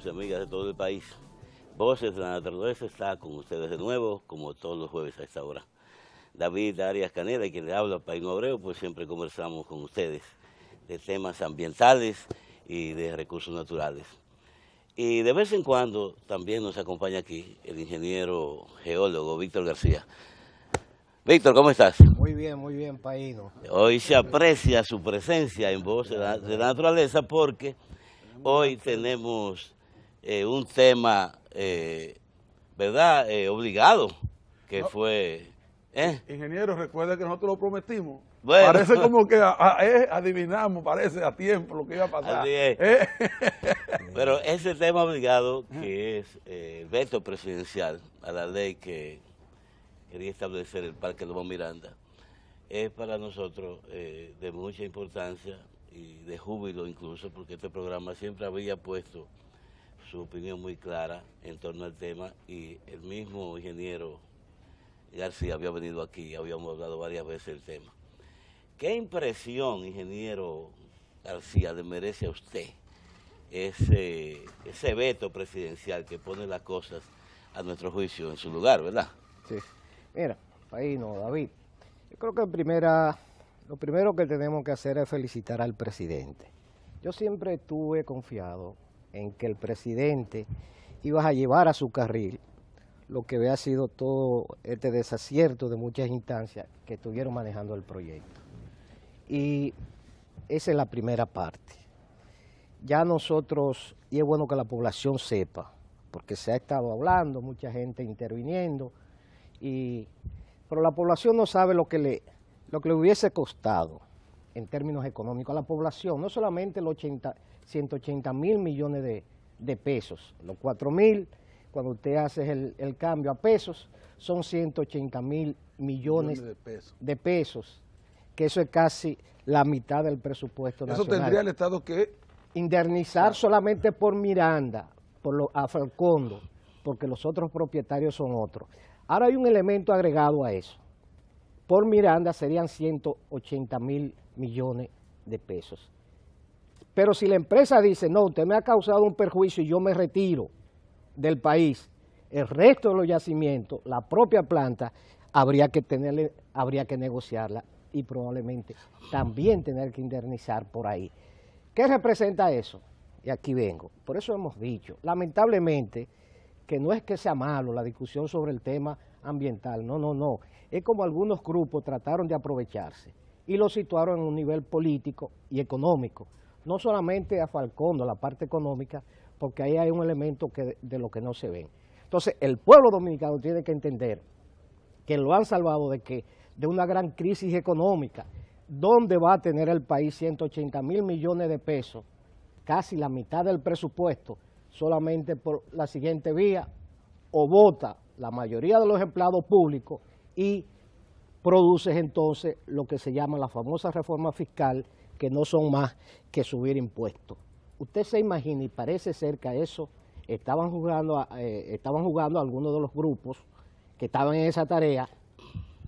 amigos y amigas de todo el país. Voces de la Naturaleza está con ustedes de nuevo, como todos los jueves a esta hora. David Arias Canela, quien le habla, Paín Obreo, pues siempre conversamos con ustedes de temas ambientales y de recursos naturales. Y de vez en cuando también nos acompaña aquí el ingeniero geólogo Víctor García. Víctor, ¿cómo estás? Muy bien, Paíno. Hoy se aprecia su presencia en Voces de la Naturaleza porque hoy tenemos un tema, ¿verdad?, obligado, que fue... Ingeniero, recuerda que nosotros lo prometimos. Bueno. Parece como que adivinamos, parece a tiempo lo que iba a pasar. Pero ese tema obligado, que es el veto presidencial a la ley que quería establecer el Parque Lobo Miranda, es para nosotros de mucha importancia y de júbilo incluso, porque este programa siempre había puesto su opinión muy clara en torno al tema, y el mismo ingeniero García había venido aquí, habíamos hablado varias veces del tema. ¿Qué impresión, ingeniero García, le merece a usted ese veto presidencial que pone las cosas a nuestro juicio en su lugar, verdad? Sí. Mira, Paíno, David, yo creo que lo primero que tenemos que hacer es felicitar al presidente. Yo siempre estuve confiado en que el presidente iba a llevar a su carril lo que había sido todo este desacierto de muchas instancias que estuvieron manejando el proyecto. Y esa es la primera parte. Ya nosotros, y es bueno que la población sepa, porque se ha estado hablando, mucha gente interviniendo, pero la población no sabe lo que le hubiese costado en términos económicos a la población, no solamente los 180 mil millones de pesos, los 4.000, cuando usted hace el cambio a pesos, son 180 mil millones de pesos, que eso es casi la mitad del presupuesto nacional. Eso tendría el Estado que indemnizar solamente por Miranda, a Falcondo, porque los otros propietarios son otros. Ahora hay un elemento agregado a eso. Por Miranda serían 180 mil millones de pesos. Pero si la empresa dice, no, usted me ha causado un perjuicio y yo me retiro del país, el resto de los yacimientos, la propia planta, habría que negociarla y probablemente también tener que indemnizar por ahí. ¿Qué representa eso? Y aquí vengo. Por eso hemos dicho, lamentablemente, que no es que sea malo la discusión sobre el tema ambiental, no. Es como algunos grupos trataron de aprovecharse y lo situaron en un nivel político y económico. No solamente a Falcondo, la parte económica, porque ahí hay un elemento de lo que no se ven. Entonces, el pueblo dominicano tiene que entender que lo han salvado de una gran crisis económica, donde va a tener el país 180 mil millones de pesos, casi la mitad del presupuesto, solamente por la siguiente vía: o vota la mayoría de los empleados públicos y produces entonces lo que se llama la famosa reforma fiscal, que no son más que subir impuestos. Usted se imagina, y parece ser que a eso estaban jugando algunos de los grupos que estaban en esa tarea.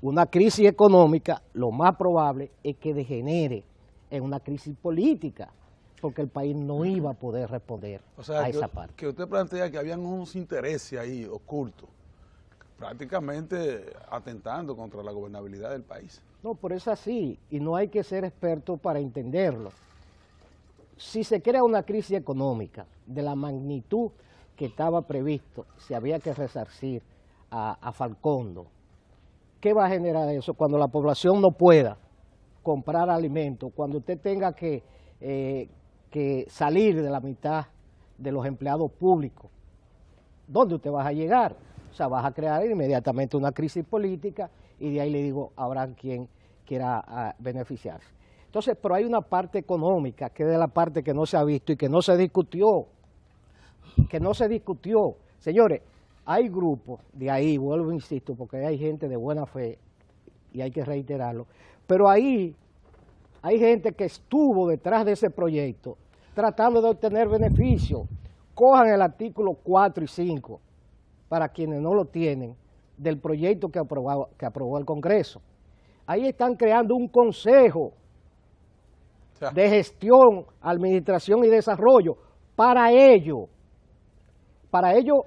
Una crisis económica, lo más probable es que degenere en una crisis política, porque el país no iba a poder responder a esa parte. Que usted plantea que habían unos intereses ahí ocultos, prácticamente atentando contra la gobernabilidad del país. No, pero es así, y no hay que ser experto para entenderlo. Si se crea una crisis económica de la magnitud que estaba previsto, se había que resarcir a Falcondo. ¿Qué va a generar eso? Cuando la población no pueda comprar alimentos, cuando usted tenga que salir de la mitad de los empleados públicos, ¿dónde usted va a llegar? O sea, vas a crear inmediatamente una crisis política y de ahí le digo, habrá quien quiera beneficiarse. Entonces, pero hay una parte económica, que es de la parte que no se ha visto y que no se discutió. Señores, hay grupos de ahí, vuelvo e insisto, porque hay gente de buena fe y hay que reiterarlo, pero ahí hay gente que estuvo detrás de ese proyecto tratando de obtener beneficios. Cojan el artículo 4 y 5, para quienes no lo tienen, del proyecto que aprobó el Congreso. Ahí están creando un consejo de gestión, administración y desarrollo para ello. para ellos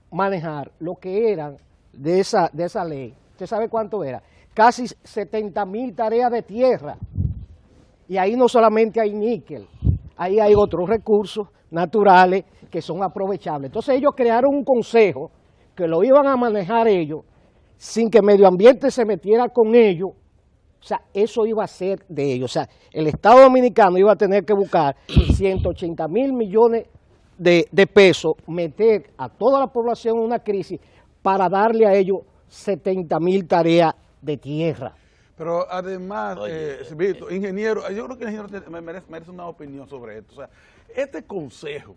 manejar lo que eran de esa ley, ¿usted sabe cuánto era? Casi 70,000 tareas de tierra. Y ahí no solamente hay níquel, ahí hay otros recursos naturales que son aprovechables. Entonces ellos crearon un consejo que lo iban a manejar ellos sin que Medio Ambiente se metiera con ellos. O sea, eso iba a ser de ellos. O sea, el Estado Dominicano iba a tener que buscar 180,000 millones de pesos, meter a toda la población en una crisis para darle a ellos 70,000 tareas de tierra. Pero además, Oye, Víctor, ingeniero, yo creo que el ingeniero merece una opinión sobre esto. O sea, este consejo,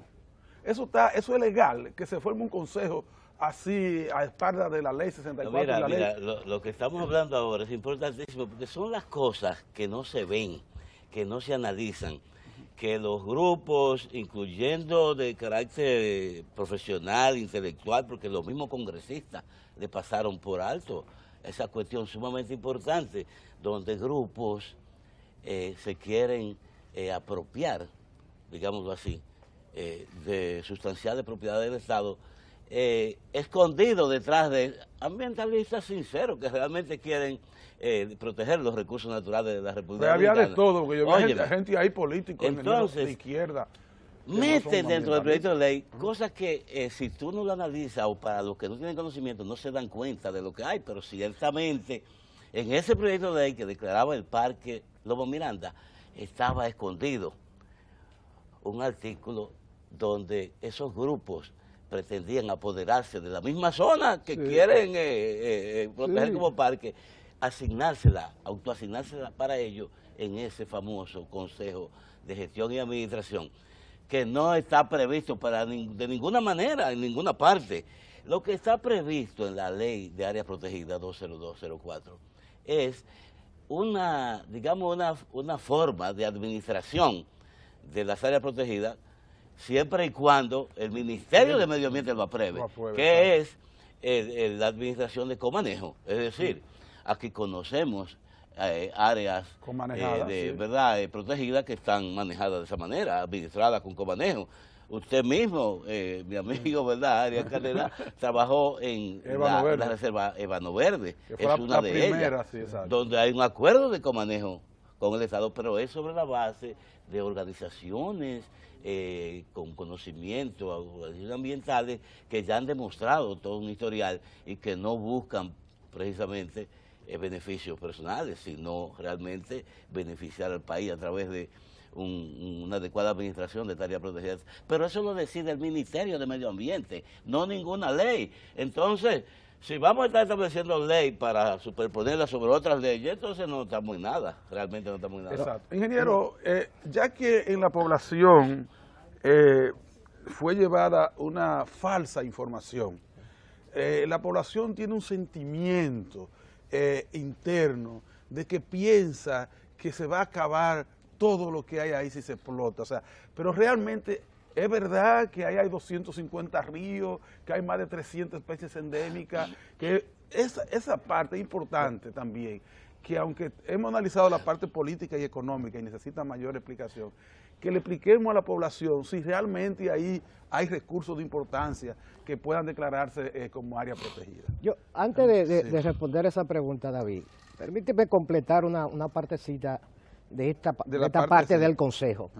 eso es legal, que se forme un consejo así a espaldas de la ley 64 Mira, y la mira, ley. lo que estamos hablando ahora es importantísimo porque son las cosas que no se ven, que no se analizan, que los grupos, incluyendo de carácter profesional, intelectual, porque los mismos congresistas le pasaron por alto esa cuestión sumamente importante, donde grupos se quieren apropiar, digámoslo así, de sustanciales propiedades del Estado, escondido detrás de ambientalistas sinceros que realmente quieren proteger los recursos naturales de la República Pero había Dominicana. de todo, porque yo vi Óyeme, gente ahí políticos, entonces, de izquierda. que no meten son dentro del proyecto de ley ambientalistas. cosas que si tú no lo analizas o para los que no tienen conocimiento no se dan cuenta de lo que hay, pero ciertamente en ese proyecto de ley que declaraba el Parque Lobo Miranda estaba escondido un artículo donde esos grupos pretendían apoderarse de la misma zona que quieren proteger como parque, autoasignársela para ellos en ese famoso Consejo de Gestión y Administración, que no está previsto de ninguna manera, en ninguna parte. Lo que está previsto en la Ley de Áreas Protegidas 20204 es una forma de administración de las áreas protegidas siempre y cuando el Ministerio de Medio Ambiente lo apruebe, que es la administración de comanejo. Es decir, aquí conocemos áreas protegidas que están manejadas de esa manera, administradas con comanejo. Usted mismo, mi amigo, ¿verdad? Arias Carrera, trabajó en la reserva Ébano Verde, es una de ellas, donde hay un acuerdo de comanejo con el Estado, pero es sobre la base de organizaciones con conocimiento, organizaciones ambientales que ya han demostrado todo un historial y que no buscan precisamente beneficios personales, sino realmente beneficiar al país a través de una adecuada administración de tareas protegidas. Pero eso lo decide el Ministerio de Medio Ambiente, no ninguna ley. Entonces, si vamos a estar estableciendo ley para superponerla sobre otras leyes, entonces no estamos en nada, realmente no estamos en nada. Exacto. Ingeniero, ya que en la población fue llevada una falsa información, la población tiene un sentimiento interno de que piensa que se va a acabar todo lo que hay ahí si se explota, o sea, pero realmente es verdad que ahí hay 250 ríos, que hay más de 300 especies endémicas, que esa parte es importante también, que aunque hemos analizado la parte política y económica y necesita mayor explicación, que le expliquemos a la población si realmente ahí hay recursos de importancia que puedan declararse como área protegida. Yo, antes de responder esa pregunta, David, permíteme completar una partecita de esta parte del Consejo.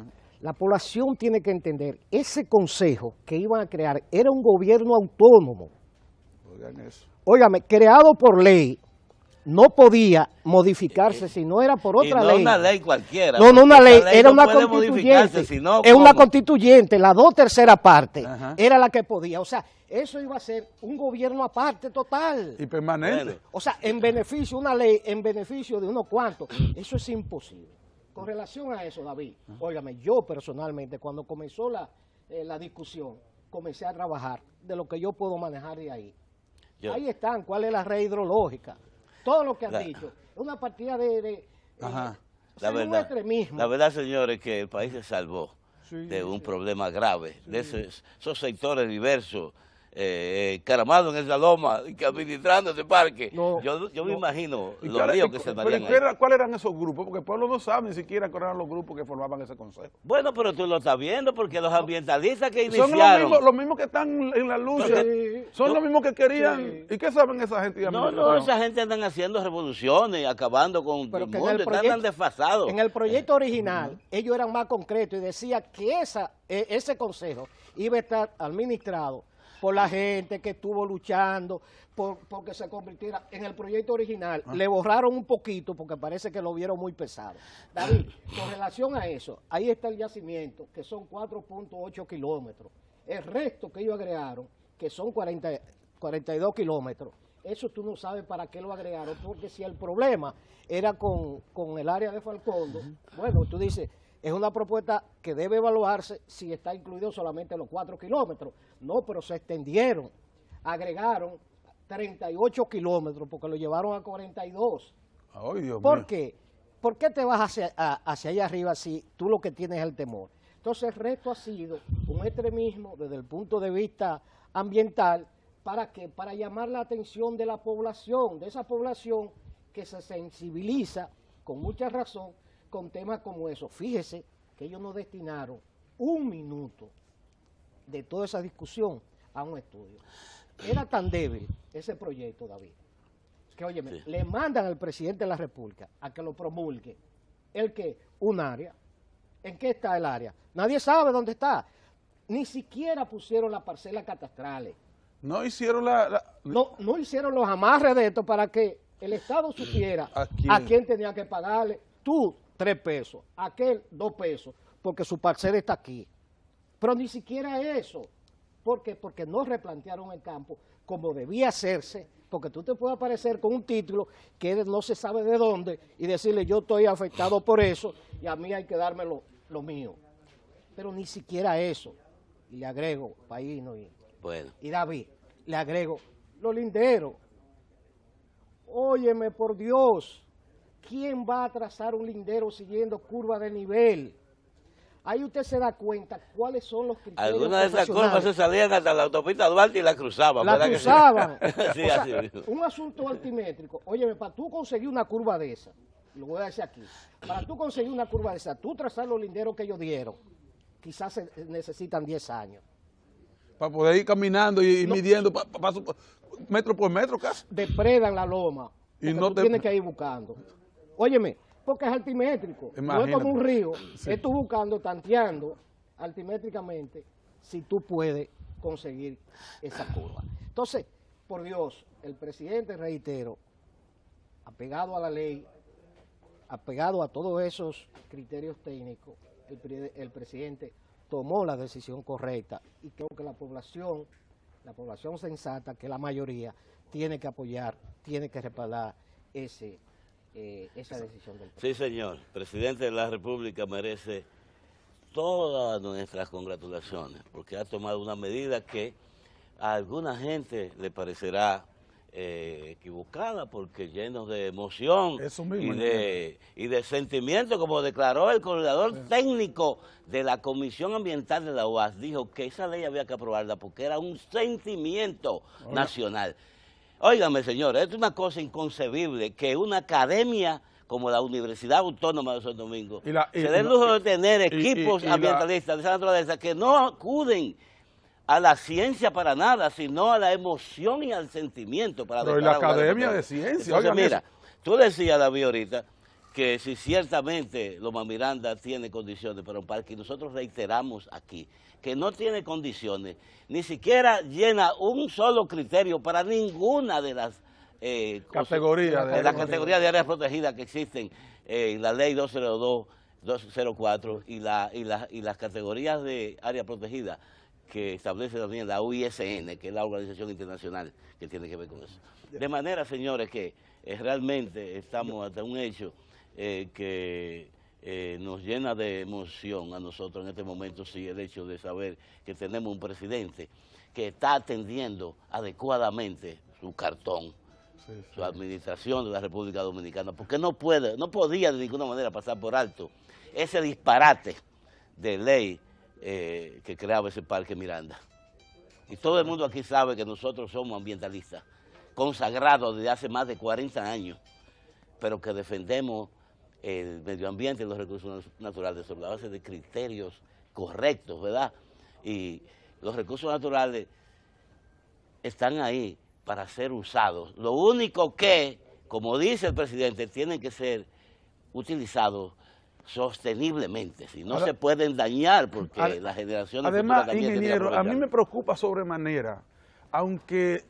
La población tiene que entender, ese consejo que iban a crear era un gobierno autónomo. Oigan eso. Óigame, creado por ley, no podía modificarse si no era por otra ley. No una ley cualquiera. No, una ley, era no una constituyente. Sino es una constituyente, la 2/3 parte era la que podía. O sea, eso iba a ser un gobierno aparte total. Y permanente. Bueno. O sea, en beneficio, una ley en beneficio de unos cuantos. Eso es imposible. Con relación a eso, David, óigame, yo personalmente, cuando comenzó la discusión, comencé a trabajar de lo que yo puedo manejar de ahí. Ahí están, cuál es la red hidrológica, todo lo que han dicho. Es una partida la verdad, señores, que el país se salvó de un problema grave, de esos sectores diversos caramado en esa loma, y que administrando ese parque. No, Yo me imagino ¿Y los líos que se darían ahí. ¿Cuáles eran esos grupos? Porque el pueblo no sabe ni siquiera cuáles eran los grupos que formaban ese consejo. Bueno, pero tú lo estás viendo porque los ambientalistas que Son iniciaron... los mismos que están en la lucha, Sí. son los mismos que querían. ¿Y qué saben esa gente? de No, administración? esa gente andan haciendo revoluciones, acabando con Pero el que mundo, están desfasados. en el proyecto original, ellos eran más concretos y decía que ese consejo iba a estar administrado por la gente que estuvo luchando porque se convirtiera en el proyecto original. Le borraron un poquito porque parece que lo vieron muy pesado. David, con relación a eso, ahí está el yacimiento, que son 4.8 kilómetros. El resto que ellos agregaron, que son 42 kilómetros, eso tú no sabes para qué lo agregaron, porque si el problema era con el área de Falcondo, bueno, tú dices, es una propuesta que debe evaluarse si está incluido solamente los 4 kilómetros. No, pero se extendieron, agregaron 38 kilómetros porque lo llevaron a 42. Ay, Dios ¿Por mío. qué? ¿Por qué te vas hacia allá arriba si tú lo que tienes es el temor? Entonces el resto ha sido un extremismo desde el punto de vista ambiental. ¿Para qué? Para llamar la atención de la población, de esa población que se sensibiliza con mucha razón con temas como eso. Fíjese que ellos no destinaron un minuto de toda esa discusión a un estudio. Era tan débil ese proyecto, David, que óyeme, Sí. le mandan al presidente de la República a que lo promulgue. ¿El qué? Un área. ¿En qué está el área? Nadie sabe dónde está. Ni siquiera pusieron las parcelas catastrales. No hicieron No hicieron los amarres de esto para que el Estado supiera ¿A quién? tenía que pagarle. Tú, 3 pesos, aquel, 2 pesos, porque su parcela está aquí. Pero ni siquiera eso. ¿Por qué? Porque no replantearon el campo como debía hacerse, porque tú te puedes aparecer con un título que no se sabe de dónde y decirle yo estoy afectado por eso y a mí hay que darme lo mío. Pero ni siquiera eso. Y le agrego, Paíno Bueno, y David, le agrego los linderos. Óyeme, por Dios, ¿quién va a trazar un lindero siguiendo curva de nivel? Ahí usted se da cuenta cuáles son los criterios algunas de esas curvas se profesionales. salían hasta la autopista Duarte y la cruzaban. La ¿verdad que sí? cruzaban. Sí, O sea, así mismo. un asunto altimétrico. Óyeme, para tú conseguir una curva de esa, lo voy a decir aquí, para tú conseguir una curva de esa, tú trazar los linderos que ellos dieron, quizás se necesitan 10 años. para poder ir caminando y midiendo metro por metro casi. Depredan la loma, Y porque no tú te- tienes que ir buscando. Óyeme, porque es altimétrico, no es Imagínate. como un río, es tú buscando, tanteando altimétricamente si tú puedes conseguir esa curva. Entonces, por Dios, el presidente, reitero, apegado a la ley, apegado a todos esos criterios técnicos, el presidente tomó la decisión correcta y creo que la población sensata, que la mayoría, tiene que apoyar, tiene que respaldar esa decisión del presidente. Sí, señor. El presidente de la República merece todas nuestras congratulaciones, porque ha tomado una medida que a alguna gente le parecerá equivocada, porque lleno de emoción Eso mismo, y de sentimiento, como declaró el coordinador técnico de la Comisión Ambiental de la UAS, dijo que esa ley había que aprobarla porque era un sentimiento nacional. Óigame, señores, es una cosa inconcebible que una academia como la Universidad Autónoma de Santo Domingo se dé el lujo de tener equipos ambientalistas de esa naturaleza que no acuden a la ciencia para nada, sino a la emoción y al sentimiento. Para Pero y la declarar Academia una de cosa. Ciencia, Entonces, oigan mira, eso. tú decías, David, ahorita, que si ciertamente Loma Miranda tiene condiciones para un parque, y nosotros reiteramos aquí que no tiene condiciones, ni siquiera llena un solo criterio para ninguna de las Categorías de la categoría de áreas protegidas que existen en la ley 202-204 y las categorías de área protegida que establece también la UISN, que es la organización internacional que tiene que ver con eso. De manera, señores, que realmente estamos ante un hecho que nos llena de emoción a nosotros en este momento, sí, el hecho de saber que tenemos un presidente que está atendiendo adecuadamente su cartón, su administración de la República Dominicana, porque no podía de ninguna manera pasar por alto ese disparate de ley que creaba ese Parque Miranda. Y todo el mundo aquí sabe que nosotros somos ambientalistas, consagrados desde hace más de 40 años, pero que defendemos el medio ambiente y los recursos naturales sobre la base de criterios correctos, ¿verdad? Y los recursos naturales están ahí para ser usados. Lo único que, como dice el presidente, tienen que ser utilizados sosteniblemente, si no se pueden dañar, porque la generación de además, también ingeniero, a mí me preocupa sobremanera, aunque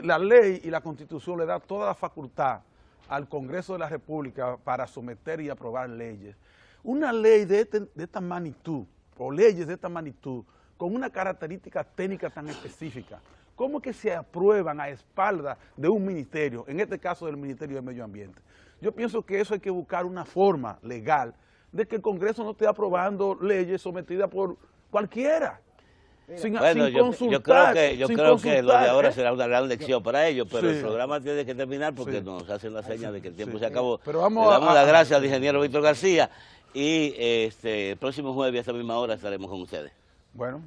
la ley y la Constitución le da toda la facultad al Congreso de la República para someter y aprobar leyes. Una ley de esta magnitud, o leyes de esta magnitud, con una característica técnica tan específica, ¿cómo que se aprueban a espaldas de un ministerio, en este caso del Ministerio de Medio Ambiente? Yo pienso que eso hay que buscar una forma legal de que el Congreso no esté aprobando leyes sometidas por cualquiera. Sin consultar. Yo creo que lo de ahora será una gran lección para ellos, pero el programa tiene que terminar porque nos hacen la seña de que el tiempo se acabó. Pero le damos las gracias al ingeniero Víctor García y el próximo jueves a esta misma hora estaremos con ustedes. Bueno,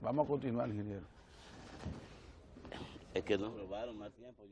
vamos a continuar, ingeniero. Es que nos robaron más tiempo.